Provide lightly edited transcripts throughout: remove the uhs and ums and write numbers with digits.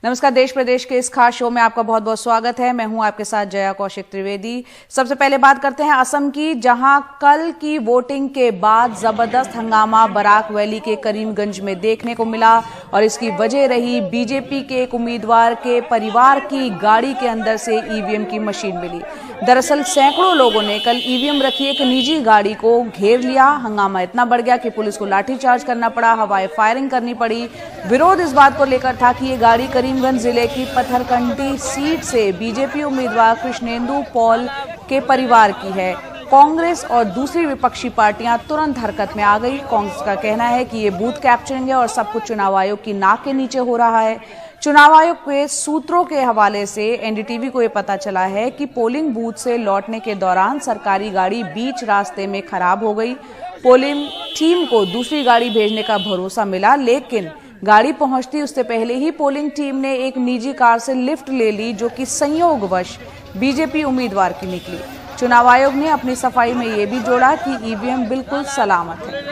नमस्कार। देश प्रदेश के इस खास शो में आपका बहुत बहुत स्वागत है। मैं हूं आपके साथ जया कौशिक त्रिवेदी। सबसे पहले बात करते हैं असम की, जहां कल की वोटिंग के बाद जबरदस्त हंगामा बराक वैली के करीमगंज में देखने को मिला और इसकी वजह रही बीजेपी के एक उम्मीदवार के परिवार की गाड़ी के अंदर से ईवीएम की मशीन मिली। दरअसल सैकड़ों लोगों ने कल ईवीएम रखी एक निजी गाड़ी को घेर लिया। हंगामा इतना बढ़ गया कि पुलिस को लाठीचार्ज करना पड़ा, हवाई फायरिंग करनी पड़ी। विरोध इस बात को लेकर था कि ये गाड़ी करीमगंज जिले की पत्थरकंडी सीट से बीजेपी उम्मीदवार कृष्णेंदु पॉल के परिवार की है। कांग्रेस और दूसरी विपक्षी पार्टियां तुरंत हरकत में आ गई। कांग्रेस का कहना है कि ये बूथ कैप्चरिंग है और सब कुछ चुनाव आयोग की नाक के नीचे हो रहा है। चुनाव आयोग के सूत्रों के हवाले से एनडीटीवी को ये पता चला है कि पोलिंग बूथ से लौटने के दौरान सरकारी गाड़ी बीच रास्ते में खराब हो गई। पोलिंग टीम को दूसरी गाड़ी भेजने का भरोसा मिला, लेकिन गाड़ी पहुंचती उससे पहले ही पोलिंग टीम ने एक निजी कार से लिफ्ट ले ली, जो कि संयोगवश बीजेपी उम्मीदवार की निकली। चुनाव आयोग ने अपनी सफाई में ये भी जोड़ा कि ईवीएम बिल्कुल सलामत है।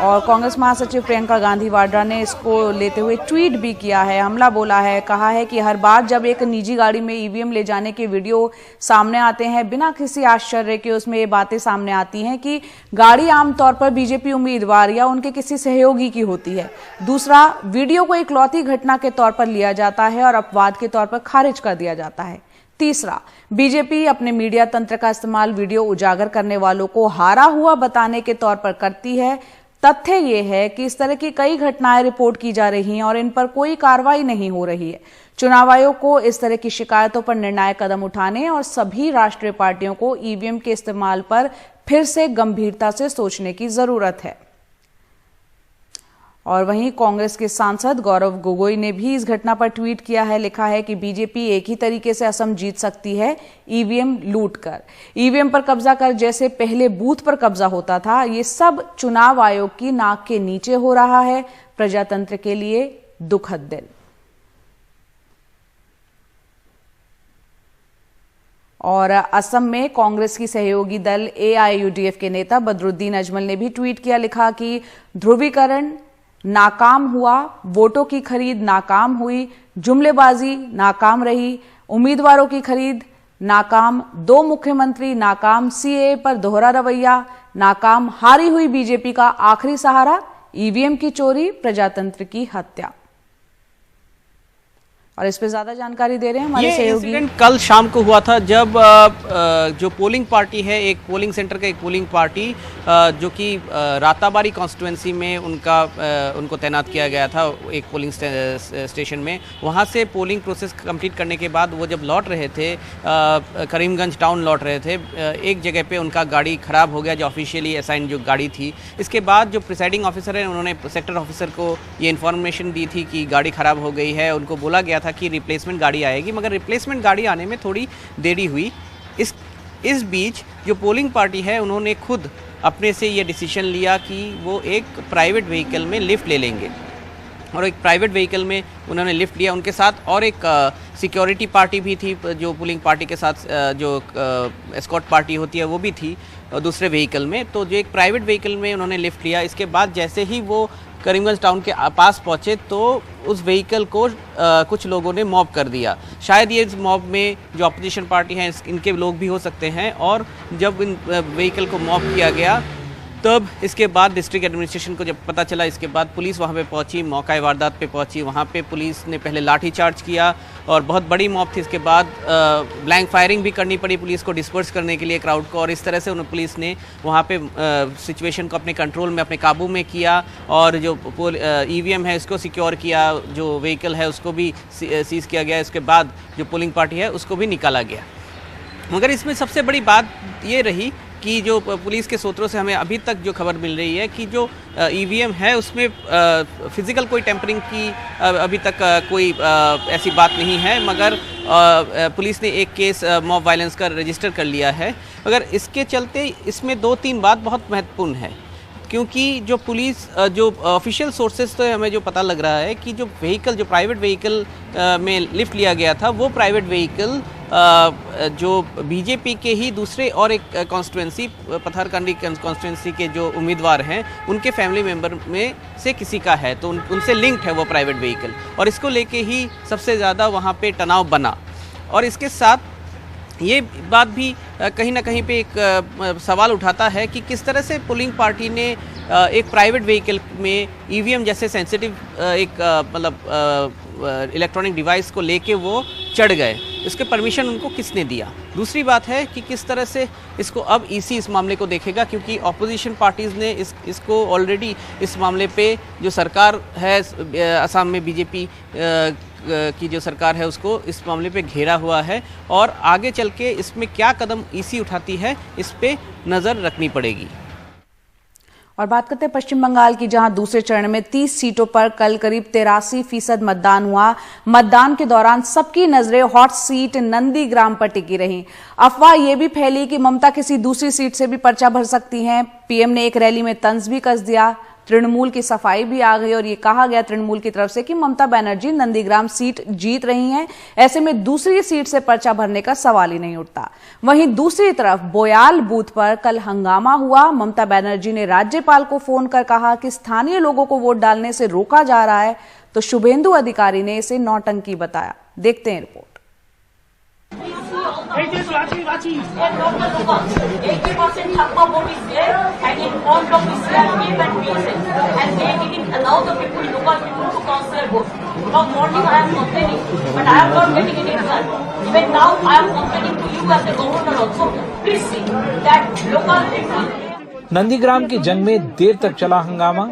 और कांग्रेस महासचिव प्रियंका गांधी वाड्रा ने इसको लेते हुए ट्वीट भी किया है, हमला बोला है। कहा है कि हर बार जब एक निजी गाड़ी में ईवीएम ले जाने के वीडियो सामने आते हैं, बिना किसी आश्चर्य के उसमें ये बातें सामने आती हैं कि गाड़ी आमतौर पर बीजेपी उम्मीदवार या उनके किसी सहयोगी की होती है। दूसरा, वीडियो को इकलौती घटना के तौर पर लिया जाता है और अपवाद के तौर पर खारिज कर दिया जाता है। तीसरा, बीजेपी अपने मीडिया तंत्र का इस्तेमाल वीडियो उजागर करने वालों को हारा हुआ बताने के तौर पर करती है। तथ्य ये है कि इस तरह की कई घटनाएं रिपोर्ट की जा रही हैं और इन पर कोई कार्रवाई नहीं हो रही है। चुनाव आयोग को इस तरह की शिकायतों पर निर्णायक कदम उठाने और सभी राष्ट्रीय पार्टियों को ईवीएम के इस्तेमाल पर फिर से गंभीरता से सोचने की जरूरत है। और वहीं कांग्रेस के सांसद गौरव गोगोई ने भी इस घटना पर ट्वीट किया है। लिखा है कि बीजेपी एक ही तरीके से असम जीत सकती है, ईवीएम लूट कर। ईवीएम पर कब्जा कर जैसे पहले बूथ पर कब्जा होता था, ये सब चुनाव आयोग की नाक के नीचे हो रहा है। प्रजातंत्र के लिए दुखद दिन। और असम में कांग्रेस की सहयोगी दल एआईयूडीएफ के नेता बदरुद्दीन अजमल ने भी ट्वीट किया। लिखा कि ध्रुवीकरण नाकाम हुआ, वोटों की खरीद नाकाम हुई, जुमलेबाजी नाकाम रही, उम्मीदवारों की खरीद नाकाम, 2 मुख्यमंत्री नाकाम, सीएए पर दोहरा रवैया नाकाम, हारी हुई बीजेपी का आखिरी सहारा, ईवीएम की चोरी, प्रजातंत्र की हत्या। और इस पे ज्यादा जानकारी दे रहे हैं हमारे सहयोगी। इंसिडेंट कल शाम को हुआ था, जब जो पोलिंग पार्टी है, एक पोलिंग सेंटर का एक पोलिंग पार्टी जो कि राताबारी कॉन्स्टिट्यूएंसी में उनको तैनात किया गया था एक पोलिंग स्टेशन में। वहाँ से पोलिंग प्रोसेस कंप्लीट करने के बाद वो जब लौट रहे थे, करीमगंज टाउन लौट रहे थे, एक जगह पे उनका गाड़ी ख़राब हो गया, जो ऑफिशियली असाइन जो गाड़ी थी। इसके बाद जो प्रिसाइडिंग ऑफिसर है, उन्होंने सेक्टर ऑफिसर को ये इन्फॉर्मेशन दी थी कि गाड़ी ख़राब हो गई है। उनको बोला गया था कि रिप्लेसमेंट गाड़ी आएगी, मगर रिप्लेसमेंट गाड़ी आने में थोड़ी देरी हुई। इस बीच जो पोलिंग पार्टी है, उन्होंने खुद अपने से ये डिसीजन लिया कि वो एक प्राइवेट व्हीकल में लिफ्ट ले लेंगे, और एक प्राइवेट व्हीकल में उन्होंने लिफ्ट लिया। उनके साथ और एक सिक्योरिटी पार्टी भी थी, जो पोलिंग पार्टी के साथ जो एस्कॉर्ट पार्टी होती है वो भी थी दूसरे व्हीकल में। तो जो एक प्राइवेट व्हीकल में उन्होंने लिफ्ट लिया, इसके बाद जैसे ही वो करीमगंज टाउन के पास पहुंचे तो उस व्हीकल को कुछ लोगों ने मॉब कर दिया। शायद ये इस मॉब में जो अपोजिशन पार्टी हैं, इनके लोग भी हो सकते हैं। और जब इन व्हीकल को मॉब किया गया, तब इसके बाद डिस्ट्रिक्ट एडमिनिस्ट्रेशन को जब पता चला, इसके बाद पुलिस वहाँ पे पहुँची, मौका वारदात पे पहुँची। वहाँ पे पुलिस ने पहले लाठीचार्ज किया और बहुत बड़ी मॉब थी। इसके बाद ब्लैंक फायरिंग भी करनी पड़ी पुलिस को डिस्पर्स करने के लिए क्राउड को, और इस तरह से पुलिस ने वहाँ पे सिचुएशन को अपने कंट्रोल में, अपने काबू में किया। और जो ईवीएम है उसको सिक्योर किया, जो व्हीकल है उसको भी सीज किया गया। इसके बाद जो पोलिंग पार्टी है उसको भी निकाला गया। मगर इसमें सबसे बड़ी बात ये रही कि जो पुलिस के सूत्रों से हमें अभी तक जो खबर मिल रही है कि जो ईवीएम है उसमें फिज़िकल कोई टेम्परिंग की अभी तक कोई ऐसी बात नहीं है, मगर पुलिस ने एक केस मॉब वायलेंस का रजिस्टर कर लिया है। मगर इसके चलते इसमें 2-3 बात बहुत महत्वपूर्ण है, क्योंकि जो पुलिस जो ऑफिशियल सोर्सेज तो हमें जो पता लग रहा है कि जो व्हीकल, जो प्राइवेट व्हीकल में लिफ्ट लिया गया था, वो प्राइवेट व्हीकल जो बीजेपी के ही दूसरे और एक कॉन्स्टिट्यूंसी पथरकंडी कॉन्स्टिट्यूंसी के जो उम्मीदवार हैं उनके फैमिली मेंबर में से किसी का है, तो उनसे लिंक्ड है वो प्राइवेट व्हीकल, और इसको लेके ही सबसे ज़्यादा वहाँ पे तनाव बना। और इसके साथ ये बात भी कहीं ना कहीं पे एक सवाल उठाता है कि किस तरह से पोलिंग पार्टी ने एक प्राइवेट व्हीकल में ईवीएम जैसे सेंसिटिव एक मतलब इलेक्ट्रॉनिक डिवाइस को लेके वो चढ़ गए, इसके परमिशन उनको किसने दिया। दूसरी बात है कि किस तरह से इसको अब ईसी इस मामले को देखेगा, क्योंकि ऑपोजिशन पार्टीज़ ने इसको ऑलरेडी इस मामले पे जो सरकार है असम में बीजेपी की जो सरकार है उसको इस मामले पे घेरा हुआ है, और आगे चल के इसमें क्या कदम ईसी उठाती है इस पे नज़र रखनी पड़ेगी। और बात करते हैं पश्चिम बंगाल की, जहां दूसरे चरण में 30 सीटों पर कल करीब 83% मतदान हुआ। मतदान के दौरान सबकी नजरें हॉट सीट नंदीग्राम पर टिकी रहीं। अफवाह यह भी फैली कि ममता किसी दूसरी सीट से भी पर्चा भर सकती हैं। पीएम ने एक रैली में तंज भी कस दिया, तृणमूल की सफाई भी आ गई और ये कहा गया तृणमूल की तरफ से कि ममता बनर्जी नंदीग्राम सीट जीत रही हैं, ऐसे में दूसरी सीट से पर्चा भरने का सवाल ही नहीं उठता। वहीं दूसरी तरफ बोयाल बूथ पर कल हंगामा हुआ। ममता बनर्जी ने राज्यपाल को फोन कर कहा कि स्थानीय लोगों को वोट डालने से रोका जा रहा है, तो शुभेंदु अधिकारी ने इसे नौटंकी बताया। देखते हैं report. 80% Thakma vote is there, and in front of this PF and PSN, and they didn't allow the people, local people, to cast their vote. From morning I am complaining, but I am not getting any result. Even now I am complaining to you as the governor also. Please see that local people. Nandigram की जंग में देर तक चला हंगामा।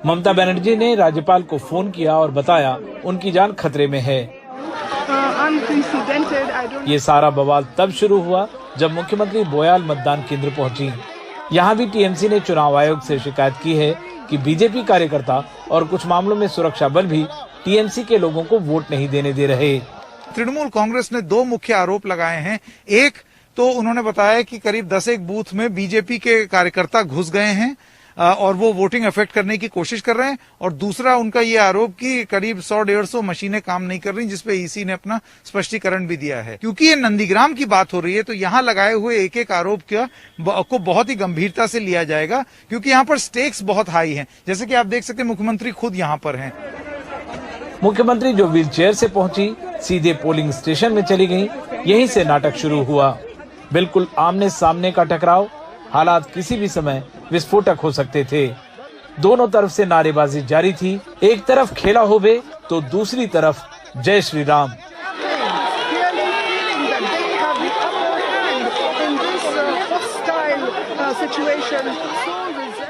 ममता बनर्जी ने राज्यपाल को phone किया और बताया उनकी जान खतरे में है। ये सारा बवाल तब शुरू हुआ जब मुख्यमंत्री बोयाल मतदान केंद्र पहुंची। यहाँ भी टीएमसी ने चुनाव आयोग से शिकायत की है कि बीजेपी कार्यकर्ता और कुछ मामलों में सुरक्षा बल भी टीएमसी के लोगों को वोट नहीं देने दे रहे। तृणमूल कांग्रेस ने दो मुख्य आरोप लगाए हैं। एक तो उन्होंने बताया कि करीब 10 बूथ में बीजेपी के कार्यकर्ता घुस गए हैं और वो वोटिंग अफेक्ट करने की कोशिश कर रहे हैं, और दूसरा उनका ये आरोप कि करीब 100-150 मशीनें काम नहीं कर रही, जिसपे ईसी ने अपना स्पष्टीकरण भी दिया है। क्योंकि ये नंदीग्राम की बात हो रही है तो यहाँ लगाए हुए एक एक आरोप को बहुत ही गंभीरता से लिया जाएगा, क्योंकि यहाँ पर स्टेक्स बहुत हाई हैं। जैसे कि आप देख सकते हैं मुख्यमंत्री खुद यहाँ पर हैं। मुख्यमंत्री जो व्हील चेयर से पहुंची सीधे पोलिंग स्टेशन में चली गई। यहीं से नाटक शुरू हुआ। बिल्कुल आमने सामने का टकराव, हालात किसी भी समय विस्फोटक हो सकते थे। दोनों तरफ से नारेबाजी जारी थी। एक तरफ खेला होवे तो दूसरी तरफ जय श्री राम।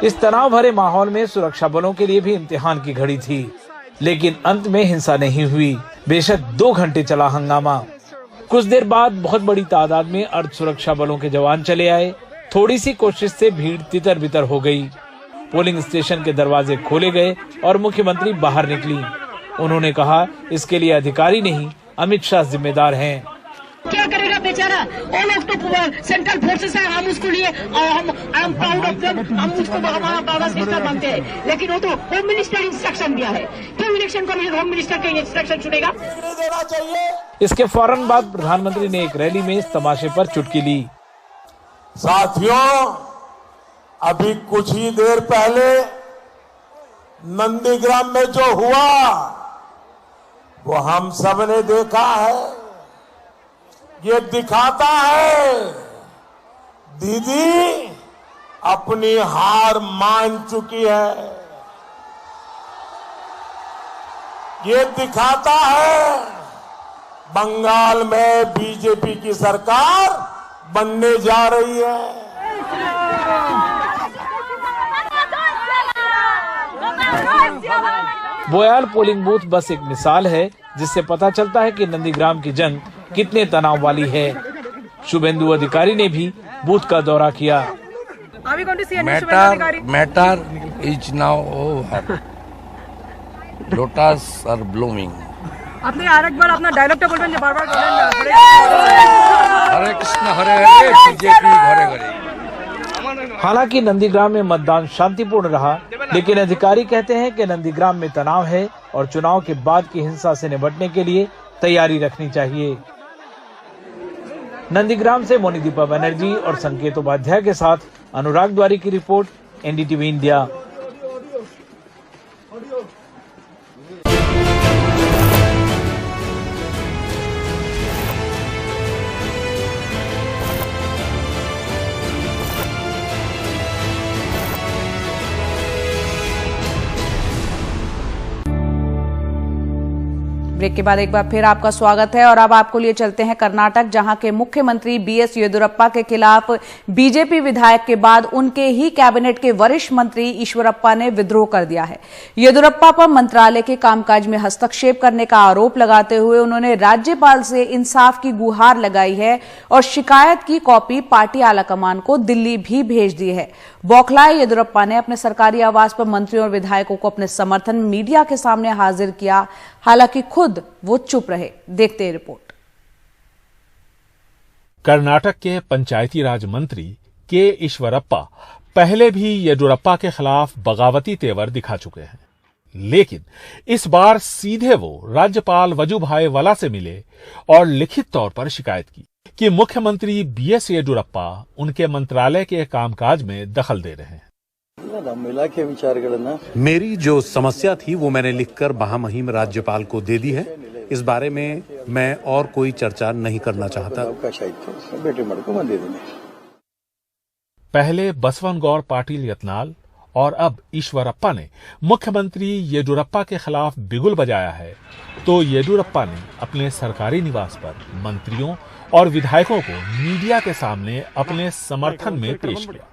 इस तनाव भरे माहौल में सुरक्षा बलों के लिए भी इम्तिहान की घड़ी थी, लेकिन अंत में हिंसा नहीं हुई। बेशक 2 घंटे चला हंगामा। कुछ देर बाद बहुत बड़ी तादाद में अर्ध सुरक्षा बलों के जवान चले आए। थोड़ी सी कोशिश से भीड़ तितर बितर हो गई। पोलिंग स्टेशन के दरवाजे खोले गए और मुख्यमंत्री बाहर निकली। उन्होंने कहा इसके लिए अधिकारी नहीं अमित शाह जिम्मेदार हैं। क्या करेगा बेचारा? All of the central forces है, हम उसको लिए हम I am proud of them, हम उसको हमारा प्राइम मिनिस्टर मानते हैं, लेकिन वो तो होम मिनिस्टर इंस्ट्रक्शन दिया है। क्यों इलेक्शन कमीशन होम मिनिस्टर का इंस्ट्रक्शन सुनेगा? इसके फौरन बाद प्रधानमंत्री ने एक रैली में इस तमाशे पर चुटकी ली। साथियों, अभी कुछ ही देर पहले नंदीग्राम में जो हुआ वो हम सब ने देखा है। ये दिखाता है दीदी अपनी हार मान चुकी है। ये दिखाता है बंगाल में बीजेपी की सरकार बनने जा रही है। बोयाल पोलिंग बूथ बस एक मिसाल है जिससे पता चलता है कि नंदीग्राम की जंग कितने तनाव वाली है। शुभेंदु अधिकारी ने भी बूथ का दौरा किया। Matter is now over. Lotus are blooming. আপনি আরেকবার আপনার ডায়লগটা বলবেন যে বারবার বলেন हरे कृष्ण हरे हरे बीजेपी घरे घरे। हालांकि नंदीग्राम में मतदान शांतिपूर्ण रहा, लेकिन अधिकारी कहते हैं कि नंदीग्राम में तनाव है और चुनाव के बाद की हिंसा से निपटने के लिए तैयारी रखनी चाहिए। नंदीग्राम से मोनीदीपा बनर्जी और संकेत उपाध्याय के साथ अनुराग द्वारी की रिपोर्ट, एनडीटीवी इंडिया। ब्रेक के बाद एक बार फिर आपका स्वागत है और अब आपको लिए चलते हैं कर्नाटक, जहां के मुख्यमंत्री बीएस येदियुरप्पा के खिलाफ बीजेपी विधायक के बाद उनके ही कैबिनेट के वरिष्ठ मंत्री ईश्वरप्पा ने विद्रोह कर दिया है। येदियुरप्पा पर मंत्रालय के कामकाज में हस्तक्षेप करने का आरोप लगाते हुए उन्होंने राज्यपाल से इंसाफ की गुहार लगाई है और शिकायत की कॉपी पार्टी आलाकमान को दिल्ली भी भेज दी है। बौखलाए येदियुरप्पा ने अपने सरकारी आवास पर मंत्रियों और विधायकों को अपने समर्थन में मीडिया के सामने हाजिर किया, हालांकि खुद वो चुप रहे। देखते हैं रिपोर्ट। कर्नाटक के पंचायती राज मंत्री के ईश्वरप्पा पहले भी येदियुरप्पा के खिलाफ बगावती तेवर दिखा चुके हैं, लेकिन इस बार सीधे वो राज्यपाल वजुभाई वाला से मिले और लिखित तौर पर शिकायत की कि मुख्यमंत्री बीएस येदियुरप्पा उनके मंत्रालय के कामकाज में दखल दे रहे हैं। मेरी जो समस्या थी वो मैंने लिखकर महामहिम राज्यपाल को दे दी है। इस बारे में मैं और कोई चर्चा नहीं करना चाहता। पहले बसवनगौर पाटिल यत्नाल और अब ईश्वरप्पा ने मुख्यमंत्री येदियुरप्पा के खिलाफ बिगुल बजाया है, तो येदियुरप्पा ने अपने सरकारी निवास पर मंत्रियों और विधायकों को मीडिया के सामने अपने समर्थन में पेश किया।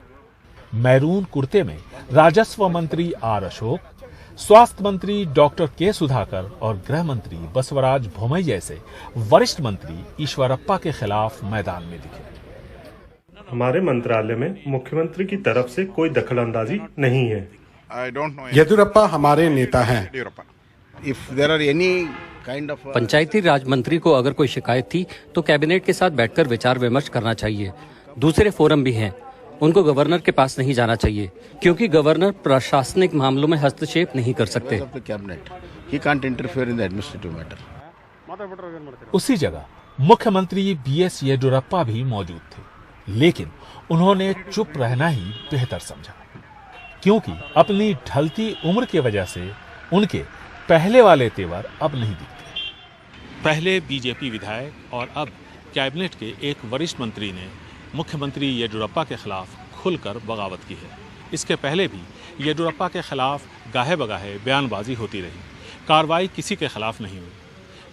मैरून कुर्ते में राजस्व मंत्री आर अशोक, स्वास्थ्य मंत्री डॉक्टर के सुधाकर और गृह मंत्री बसवराज बोम्मई जैसे वरिष्ठ मंत्री ईश्वरप्पा के खिलाफ मैदान में दिखे। हमारे मंत्रालय में मुख्यमंत्री की तरफ से कोई दखलंदाजी नहीं है। येदियुरप्पा हमारे नेता हैं। पंचायती राज मंत्री को अगर कोई शिकायत थी तो कैबिनेट के साथ बैठकर विचार विमर्श करना चाहिए। दूसरे फोरम भी हैं, उनको गवर्नर के पास नहीं जाना चाहिए क्योंकि गवर्नर प्रशासनिक मामलों में हस्तक्षेप नहीं कर सकते। उसी जगह मुख्यमंत्री बीएस येदियुरप्पा भी मौजूद थे, लेकिन उन्होंने चुप रहना ही बेहतर समझा, क्योंकि अपनी ढलती उम्र की वजह से उनके पहले वाले तेवर अब नहीं दिखते। पहले बीजेपी विधायक और अब कैबिनेट के एक वरिष्ठ मंत्री ने मुख्यमंत्री येदियुरप्पा के खिलाफ खुलकर बगावत की है। इसके पहले भी येदियुरप्पा के खिलाफ गाहे बगाहे बयानबाजी होती रही, कार्रवाई किसी के खिलाफ नहीं हुई,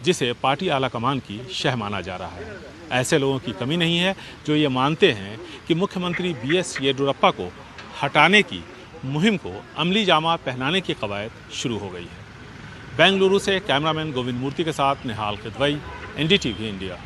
जिसे पार्टी आलाकमान की शह माना जा रहा है। ऐसे लोगों की कमी नहीं है जो ये मानते हैं कि मुख्यमंत्री बीएस येदियुरप्पा को हटाने की मुहिम को अमली जामा पहनाने की कवायद शुरू हो गई है। बेंगलुरु से कैमरामैन गोविंद मूर्ति के साथ निहाल किदवई, एनडीटीवी इंडिया।